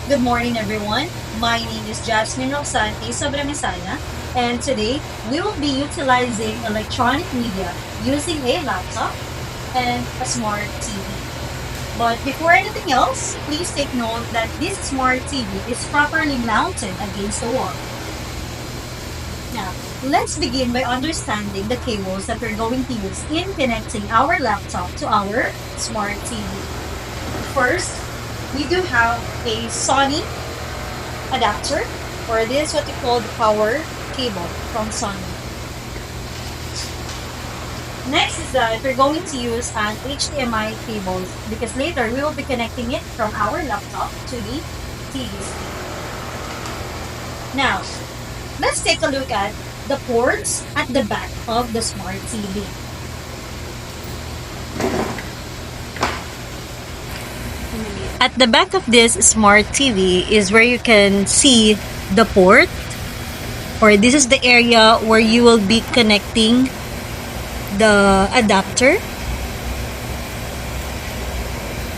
Good morning, everyone. My name is Jasmine Rosante Sobremesana, and today we will be utilizing electronic media using a laptop and a smart TV. But before anything else, please take note that this smart TV is properly mounted against the wall. Now, let's begin by understanding the cables that we're going to use in connecting our laptop to our smart TV. First, we do have a Sony adapter, or this is what you call the power cable from Sony. Next is that we're going to use an HDMI cable because later we will be connecting it from our laptop to the TV screen. Now, let's take a look at the ports at the back of the smart TV. At the back of this smart TV is where you can see the port, or this is the area where you will be connecting the adapter.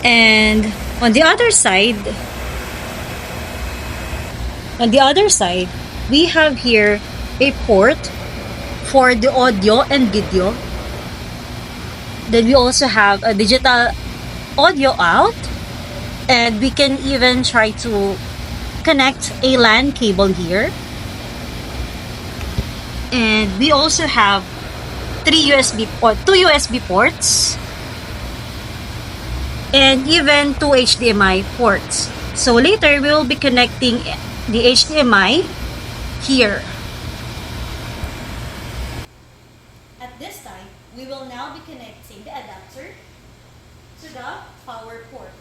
And on the other side, we have here a port for the audio and video. Then we also have a digital audio out, and we can even try to connect a LAN cable here. And we also have two USB ports and even two HDMI ports. So later we will be connecting the HDMI here. At this time, we will now be connecting the adapter to the power port.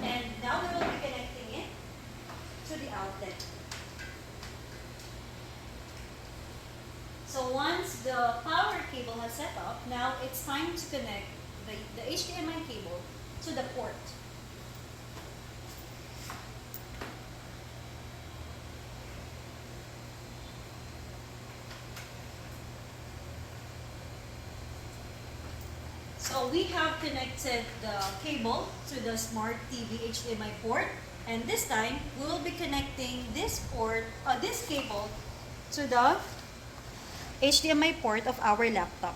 And now we will be connecting it to the outlet. So once the power cable has set up, now it's time to connect the HDMI cable to the port. So we have connected the cable to the smart TV HDMI port, and this time we will be connecting this cable to the HDMI port of our laptop.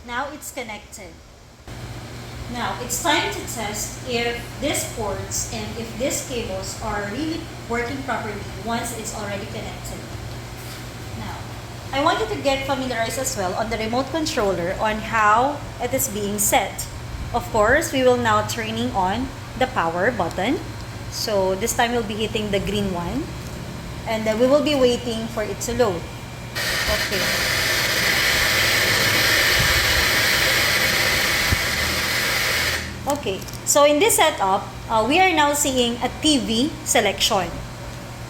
Now it's connected. Now it's time to test if these ports and if these cables are really working properly once it's already connected. Now, I want you to get familiarized as well on the remote controller on how it is being set. Of course, we will now turning on the power button. So this time we'll be hitting the green one, and then we will be waiting for it to load. Okay. Okay, so in this setup, we are now seeing a TV selection.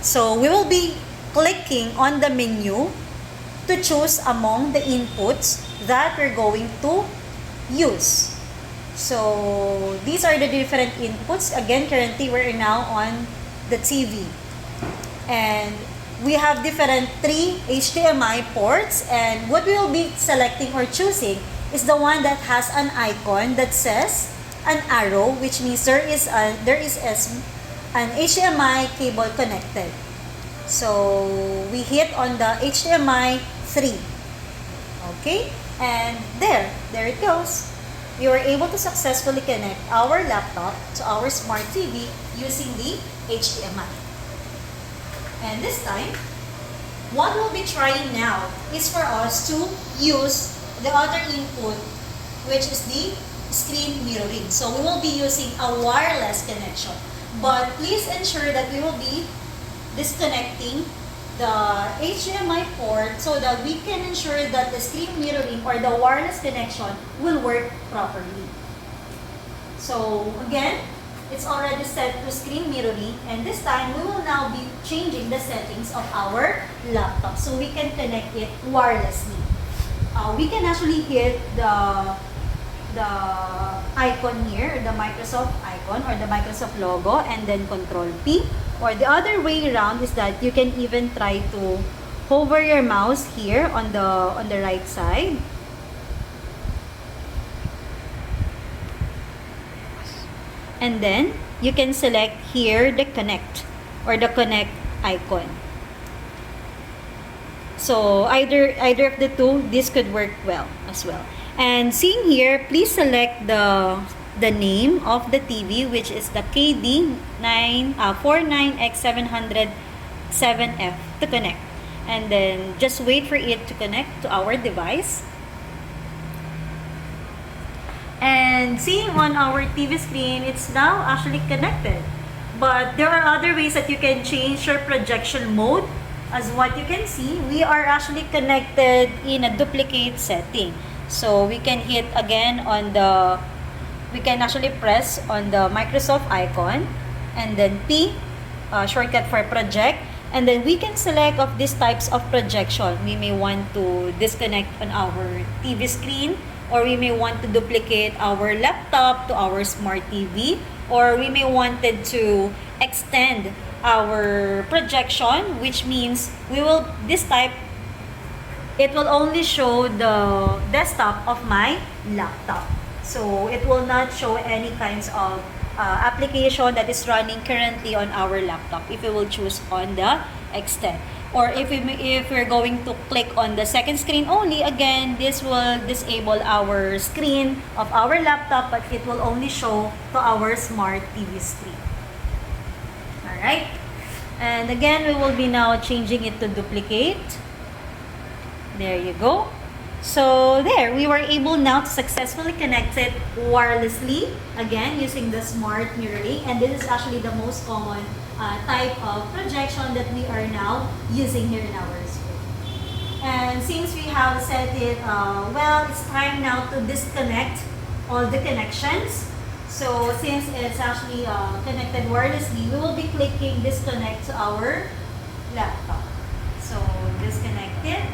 So we will be clicking on the menu to choose among the inputs that we're going to use. So these are the different inputs. Again, currently we're now on the TV. And we have different 3 HDMI ports, and what we will be selecting or choosing is the one that has an icon that says an arrow, which means there is an HDMI cable connected. So we hit on the HDMI 3. Okay, and there it goes. We were able to successfully connect our laptop to our smart TV using the HDMI. And this time, what we'll be trying now is for us to use the other input, which is the screen mirroring. So we will be using a wireless connection. But please ensure that we will be disconnecting the HDMI port so that we can ensure that the screen mirroring or the wireless connection will work properly. So again, it's already set to screen mirroring, and this time we will now be changing the settings of our laptop so we can connect it wirelessly. We can actually hit the icon here, the Microsoft icon or the Microsoft logo, and then Control P. Or the other way around is that you can even try to hover your mouse here on the right side. And then you can select here the connect or the connect icon. So either of the two, this could work well as well. And seeing here, please select the name of the TV, which is the KD49X707F to connect. And then just wait for it to connect to our device. And seeing on our TV screen, it's now actually connected. But there are other ways that you can change your projection mode. As what you can see, we are actually connected in a duplicate setting. So we can hit again on we can actually press on the Microsoft icon and then P, shortcut for project. And then we can select of these types of projection. We may want to disconnect on our TV screen, or we may want to duplicate our laptop to our smart TV, or we may wanted to extend our projection, which means it will only show the desktop of my laptop. So it will not show any kinds of application that is running currently on our laptop if we will choose on the extend. Or if we're going to click on the second screen only, again, this will disable our screen of our laptop, but it will only show to our smart TV screen. Alright? And again, we will be now changing it to duplicate. There you go. So there, we were able now to successfully connect it wirelessly, again, using the smart mirroring. And this is actually the most common type of projection that we are now using here in our school. And since we have set it, well, it's time now to disconnect all the connections. So since it's actually connected wirelessly, we will be clicking disconnect to our laptop. So disconnect it.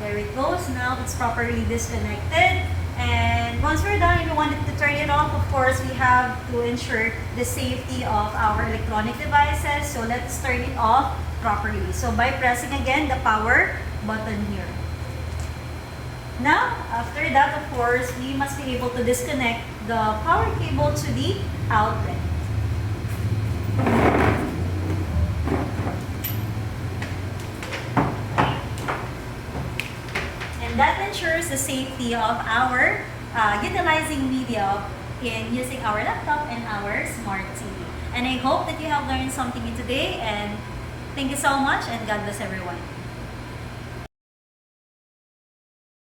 There it goes. Now it's properly disconnected. And once we're done, if we wanted to turn it off, of course, we have to ensure the safety of our electronic devices. So let's turn it off properly. So by pressing again the power button here. Now, after that, of course, we must be able to disconnect the power cable to the outlet. And that ensures the safety of our utilizing media in using our laptop and our smart TV. And I hope that you have learned something today, and thank you so much, and God bless everyone.